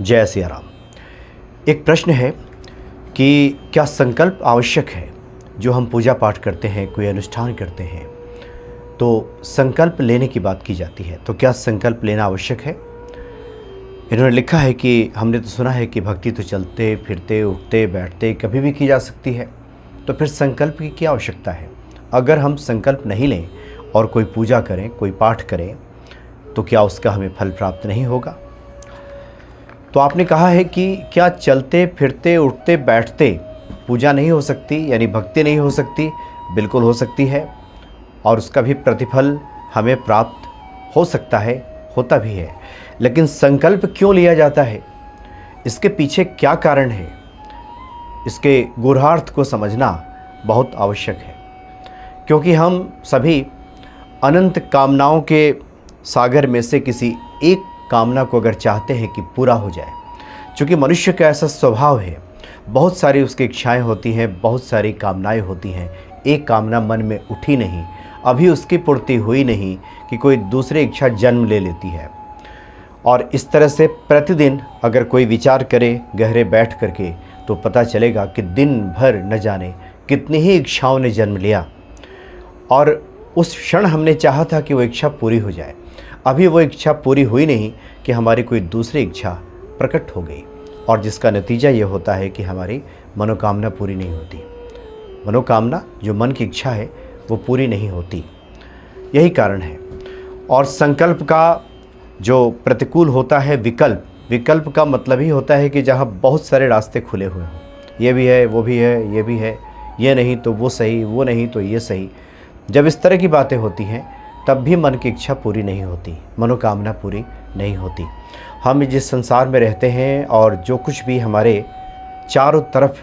जय सिया राम। एक प्रश्न है कि क्या संकल्प आवश्यक है? जो हम पूजा पाठ करते हैं, कोई अनुष्ठान करते हैं, तो संकल्प लेने की बात की जाती है। तो क्या संकल्प लेना आवश्यक है? इन्होंने लिखा है कि हमने तो सुना है कि भक्ति तो चलते फिरते उठते बैठते कभी भी की जा सकती है, तो फिर संकल्प की क्या आवश्यकता है? अगर हम संकल्प नहीं लें और कोई पूजा करें, कोई पाठ करें, तो क्या उसका हमें फल प्राप्त नहीं होगा? तो आपने कहा है कि क्या चलते फिरते उठते बैठते पूजा नहीं हो सकती, यानी भक्ति नहीं हो सकती? बिल्कुल हो सकती है, और उसका भी प्रतिफल हमें प्राप्त हो सकता है, होता भी है। लेकिन संकल्प क्यों लिया जाता है? इसके पीछे क्या कारण है? इसके गूढ़ार्थ को समझना बहुत आवश्यक है, क्योंकि हम सभी अनंत कामनाओं के सागर में से किसी एक कामना को अगर चाहते हैं कि पूरा हो जाए, क्योंकि मनुष्य का ऐसा स्वभाव है, बहुत सारी उसकी इच्छाएं होती हैं, बहुत सारी कामनाएं होती हैं, एक कामना मन में उठी नहीं, अभी उसकी पूर्ति हुई नहीं कि कोई दूसरी इच्छा जन्म ले लेती है। और इस तरह से प्रतिदिन अगर कोई विचार करे गहरे बैठ करके, तो पता चलेगा कि दिन भर न जाने कितनी ही इच्छाओं ने जन्म लिया, और उस क्षण हमने चाहा था कि वो इच्छा पूरी हो जाए, अभी वो इच्छा पूरी हुई नहीं कि हमारी कोई दूसरी इच्छा प्रकट हो गई, और जिसका नतीजा ये होता है कि हमारी मनोकामना पूरी नहीं होती। मनोकामना जो मन की इच्छा है वो पूरी नहीं होती, यही कारण है। और संकल्प का जो प्रतिकूल होता है विकल्प, विकल्प का मतलब ही होता है कि जहाँ बहुत सारे रास्ते खुले हुए हों, ये भी है, वो भी है, ये भी है, ये नहीं तो वो सही, वो नहीं तो ये सही। जब इस तरह की बातें होती हैं तब भी मन की इच्छा पूरी नहीं होती, मनोकामना पूरी नहीं होती। हम जिस संसार में रहते हैं और जो कुछ भी हमारे चारों तरफ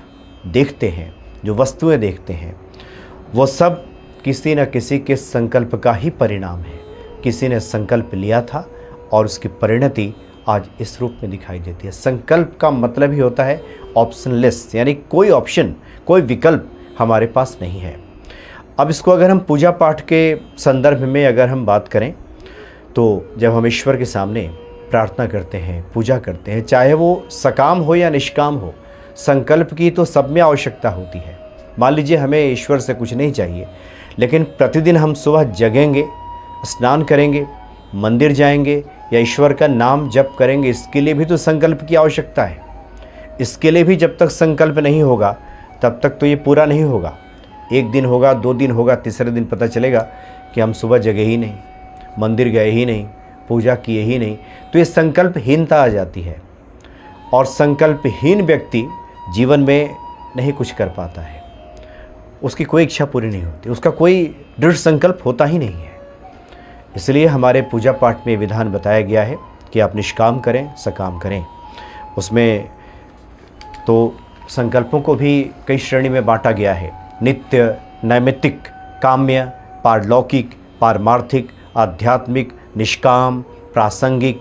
देखते हैं, जो वस्तुएं देखते हैं, वो सब किसी न किसी के संकल्प का ही परिणाम है। किसी ने संकल्प लिया था और उसकी परिणति आज इस रूप में दिखाई देती है। संकल्प का मतलब ही होता है ऑप्शनलेस, यानी कोई ऑप्शन, कोई विकल्प हमारे पास नहीं है। अब इसको अगर हम पूजा पाठ के संदर्भ में अगर हम बात करें, तो जब हम ईश्वर के सामने प्रार्थना करते हैं, पूजा करते हैं, चाहे वो सकाम हो या निष्काम हो, संकल्प की तो सब में आवश्यकता होती है। मान लीजिए हमें ईश्वर से कुछ नहीं चाहिए, लेकिन प्रतिदिन हम सुबह जगेंगे, स्नान करेंगे, मंदिर जाएंगे या ईश्वर का नाम जप करेंगे, इसके लिए भी तो संकल्प की आवश्यकता है। इसके लिए भी जब तक संकल्प नहीं होगा तब तक तो ये पूरा नहीं होगा। एक दिन होगा, 2 दिन होगा, तीसरे दिन पता चलेगा कि हम सुबह जगे ही नहीं, मंदिर गए ही नहीं, पूजा किए ही नहीं, तो ये संकल्पहीनता आ जाती है। और संकल्पहीन व्यक्ति जीवन में नहीं कुछ कर पाता है, उसकी कोई इच्छा पूरी नहीं होती, उसका कोई दृढ़ संकल्प होता ही नहीं है। इसलिए हमारे पूजा पाठ में विधान बताया गया है कि आप निष्काम करें, सकाम करें। उसमें तो संकल्पों को भी कई श्रेणी में बांटा गया है: नित्य, नैमित्तिक, काम्य, पारलौकिक, पारमार्थिक, आध्यात्मिक, निष्काम, प्रासंगिक।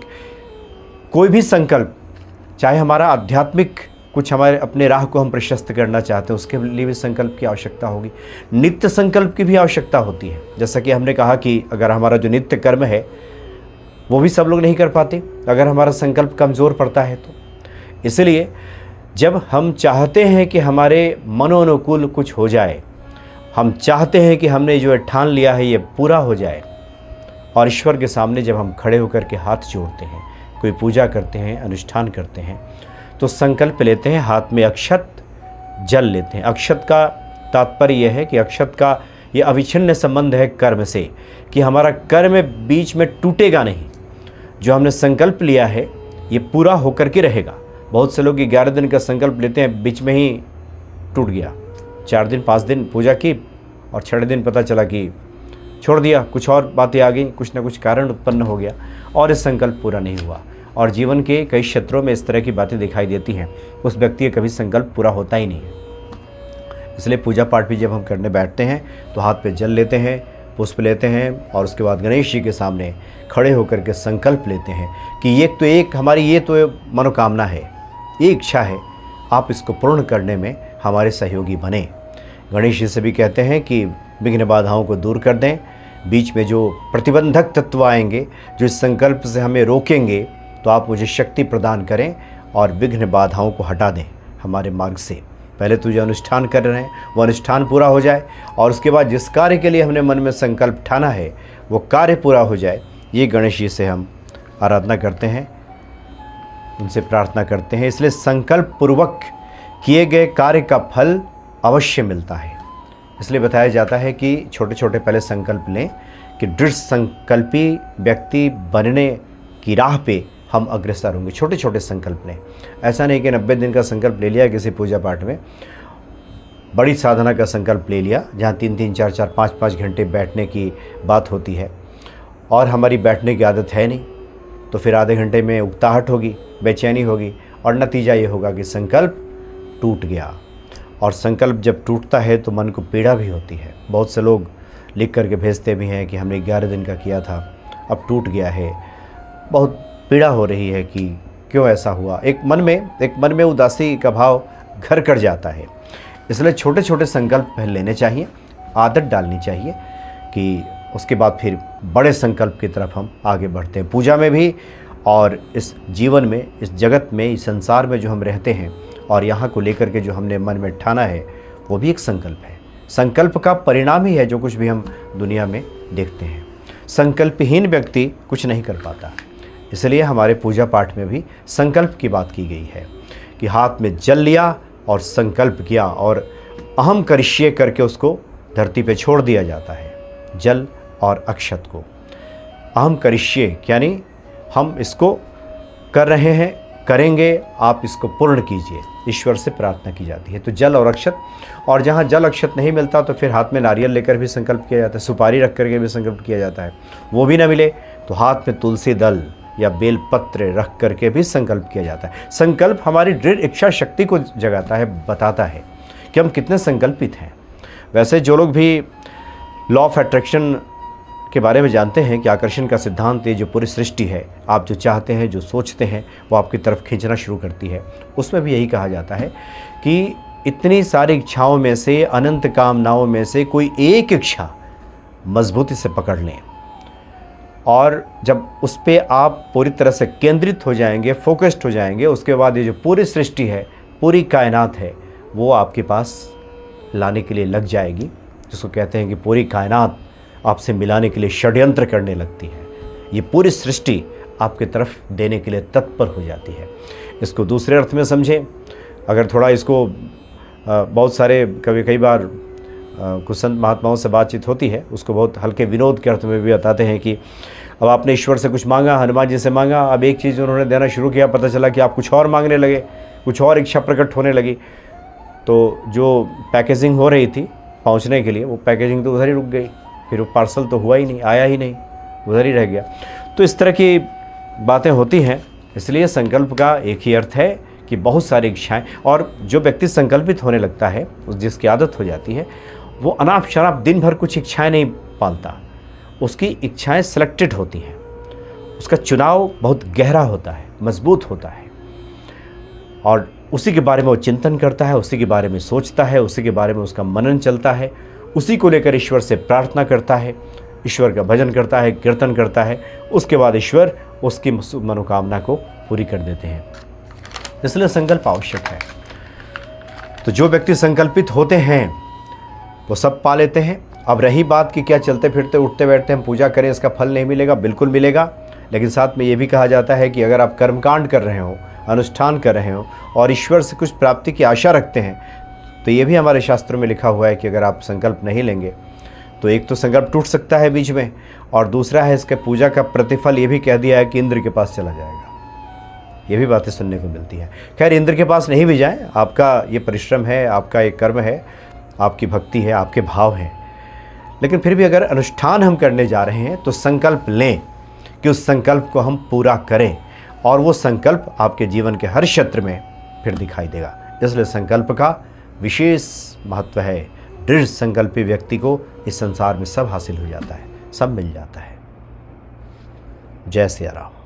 कोई भी संकल्प, चाहे हमारा आध्यात्मिक कुछ, हमारे अपने राह को हम प्रशस्त करना चाहते हैं, उसके लिए भी संकल्प की आवश्यकता होगी। नित्य संकल्प की भी आवश्यकता होती है। जैसा कि हमने कहा कि अगर हमारा जो नित्य कर्म है वो भी सब लोग नहीं कर पाते अगर हमारा संकल्प कमज़ोर पड़ता है तो। इसलिए जब हम चाहते हैं कि हमारे मनोनुकूल कुछ हो जाए, हम चाहते हैं कि हमने जो ठान लिया है ये पूरा हो जाए, और ईश्वर के सामने जब हम खड़े होकर के हाथ जोड़ते हैं, कोई पूजा करते हैं, अनुष्ठान करते हैं, तो संकल्प लेते हैं, हाथ में अक्षत जल लेते हैं। अक्षत का तात्पर्य यह है कि अक्षत का ये अविच्छिन्न संबंध है कर्म से, कि हमारा कर्म बीच में टूटेगा नहीं। जो हमने संकल्प लिया है ये पूरा होकर के रहेगा। बहुत से लोग 11 दिन का संकल्प लेते हैं, बीच में ही टूट गया। 4 दिन 5 दिन पूजा की और 6 दिन पता चला कि छोड़ दिया, कुछ और बातें आ गई, कुछ ना कुछ कारण उत्पन्न हो गया और इस संकल्प पूरा नहीं हुआ। और जीवन के कई क्षेत्रों में इस तरह की बातें दिखाई देती हैं। उस व्यक्ति का कभी संकल्प पूरा होता ही नहीं है। इसलिए पूजा पाठ भी जब हम करने बैठते हैं तो हाथ पे जल लेते हैं, पुष्प लेते हैं, और उसके बाद गणेश जी के सामने खड़े होकर के संकल्प लेते हैं कि ये हमारी ये तो मनोकामना है, ये इच्छा है, आप इसको पूर्ण करने में हमारे सहयोगी बने। गणेश जी से भी कहते हैं कि विघ्न बाधाओं को दूर कर दें, बीच में जो प्रतिबंधक तत्व आएंगे, जो इस संकल्प से हमें रोकेंगे, तो आप मुझे शक्ति प्रदान करें और विघ्न बाधाओं को हटा दें हमारे मार्ग से। पहले तो जो अनुष्ठान कर रहे हैं वो अनुष्ठान पूरा हो जाए, और उसके बाद जिस कार्य के लिए हमने मन में संकल्प ठाना है वो कार्य पूरा हो जाए। ये गणेश जी से हम आराधना करते हैं, उनसे प्रार्थना करते हैं। इसलिए संकल्प पूर्वक किए गए कार्य का फल अवश्य मिलता है। इसलिए बताया जाता है कि छोटे छोटे पहले संकल्प लें कि दृढ़ संकल्पी व्यक्ति बनने की राह पे हम अग्रसर होंगे। छोटे छोटे संकल्प लें। ऐसा नहीं कि 90 दिन का संकल्प ले लिया किसी पूजा पाठ में, बड़ी साधना का संकल्प ले लिया जहाँ 3-3, 4-4, 5-5 घंटे बैठने की बात होती है और हमारी बैठने की आदत है नहीं, तो फिर आधे घंटे में उकताहट होगी, बेचैनी होगी, और नतीजा ये होगा कि संकल्प टूट गया। और संकल्प जब टूटता है तो मन को पीड़ा भी होती है। बहुत से लोग लिख करके भेजते भी हैं कि हमने 11 दिन का किया था, अब टूट गया है, बहुत पीड़ा हो रही है कि क्यों ऐसा हुआ। एक मन में उदासी का भाव घर कर जाता है। इसलिए छोटे छोटे संकल्प पहले लेने चाहिए, आदत डालनी चाहिए कि उसके बाद फिर बड़े संकल्प की तरफ हम आगे बढ़ते हैं। पूजा में भी और इस जीवन में, इस जगत में, इस संसार में जो हम रहते हैं और यहाँ को लेकर के जो हमने मन में ठाना है वो भी एक संकल्प है। संकल्प का परिणाम ही है जो कुछ भी हम दुनिया में देखते हैं। संकल्पहीन व्यक्ति कुछ नहीं कर पाता। इसलिए हमारे पूजा पाठ में भी संकल्प की बात की गई है कि हाथ में जल लिया और संकल्प किया और अहम करिष्ये करके उसको धरती पे छोड़ दिया जाता है। जल और अक्षत को अहम करिष्ये यानी हम इसको कर रहे हैं, करेंगे, आप इसको पूर्ण कीजिए, ईश्वर से प्रार्थना की जाती है। तो जल और अक्षत, और जहाँ जल अक्षत नहीं मिलता तो फिर हाथ में नारियल लेकर भी संकल्प किया जाता है, सुपारी रख करके भी संकल्प किया जाता है। वो भी ना मिले तो हाथ में तुलसी दल या बेल पत्र रख करके भी संकल्प किया जाता है। संकल्प हमारी दृढ़ इच्छा शक्ति को जगाता है, बताता है कि हम कितने संकल्पित हैं। वैसे जो लोग भी लॉ ऑफ अट्रैक्शन के बारे में जानते हैं कि आकर्षण का सिद्धांत, ये जो पूरी सृष्टि है, आप जो चाहते हैं, जो सोचते हैं, वो आपकी तरफ खींचना शुरू करती है। उसमें भी यही कहा जाता है कि इतनी सारी इच्छाओं में से, अनंत कामनाओं में से कोई एक इच्छा मजबूती से पकड़ लें, और जब उस पर आप पूरी तरह से केंद्रित हो जाएंगे, फोकस्ड हो जाएंगे, उसके बाद ये जो पूरी सृष्टि है, पूरी कायनात है, वो आपके पास लाने के लिए लग जाएगी। जिसको कहते हैं कि पूरी कायनात आपसे मिलाने के लिए षड्यंत्र करने लगती है। ये पूरी सृष्टि आपके तरफ देने के लिए तत्पर हो जाती है। इसको दूसरे अर्थ में समझें। अगर थोड़ा इसको बहुत सारे कई बार कुछ संत महात्माओं से बातचीत होती है, उसको बहुत हल्के विनोद के अर्थ में भी बताते हैं कि अब आपने ईश्वर से कुछ मांगा, हनुमान जी से मांगा, अब एक चीज़ उन्होंने देना शुरू किया, पता चला कि आप कुछ और मांगने लगे, कुछ और इच्छा प्रकट होने लगी, तो जो पैकेजिंग हो रही थी पहुंचने के लिए, वो पैकेजिंग तो उधर ही रुक गई, फिर वो पार्सल तो हुआ ही नहीं, आया ही नहीं, उधर ही रह गया। तो इस तरह की बातें होती हैं। इसलिए संकल्प का एक ही अर्थ है कि बहुत सारी इच्छाएं, और जो व्यक्ति संकल्पित होने लगता है, जिसकी आदत हो जाती है, वो अनाप शनाप दिन भर कुछ इच्छाएं नहीं पालता। उसकी इच्छाएं सिलेक्टेड होती हैं, उसका चुनाव बहुत गहरा होता है, मजबूत होता है, और उसी के बारे में वो चिंतन करता है, उसी के बारे में सोचता है, उसी के बारे में उसका मनन चलता है, उसी को लेकर ईश्वर से प्रार्थना करता है, ईश्वर का भजन करता है, कीर्तन करता है। उसके बाद ईश्वर उसकी मनोकामना को पूरी कर देते हैं। इसलिए संकल्प आवश्यक है। तो जो व्यक्ति संकल्पित होते हैं वो सब पा लेते हैं। अब रही बात कि क्या चलते फिरते उठते बैठते हम पूजा करें, इसका फल नहीं मिलेगा, बिल्कुल मिलेगा। लेकिन साथ में ये भी कहा जाता है कि अगर आप कर्मकांड कर रहे हो, अनुष्ठान कर रहे हो और ईश्वर से कुछ प्राप्ति की आशा रखते हैं, तो ये भी हमारे शास्त्रों में लिखा हुआ है कि अगर आप संकल्प नहीं लेंगे तो एक तो संकल्प टूट सकता है बीच में, और दूसरा है इसके पूजा का प्रतिफल ये भी कह दिया है कि इंद्र के पास चला जाएगा। ये भी बातें सुनने को मिलती हैं। खैर, इंद्र के पास नहीं भी जाए, आपका ये परिश्रम है, आपका एक कर्म है, आपकी भक्ति है, आपके भाव हैं, लेकिन फिर भी अगर अनुष्ठान हम करने जा रहे हैं तो संकल्प लें कि उस संकल्प को हम पूरा करें, और वो संकल्प आपके जीवन के हर क्षेत्र में फिर दिखाई देगा। इसलिए संकल्प का विशेष महत्व है। दृढ़ संकल्पी व्यक्ति को इस संसार में सब हासिल हो जाता है, सब मिल जाता है। जय सिया राम।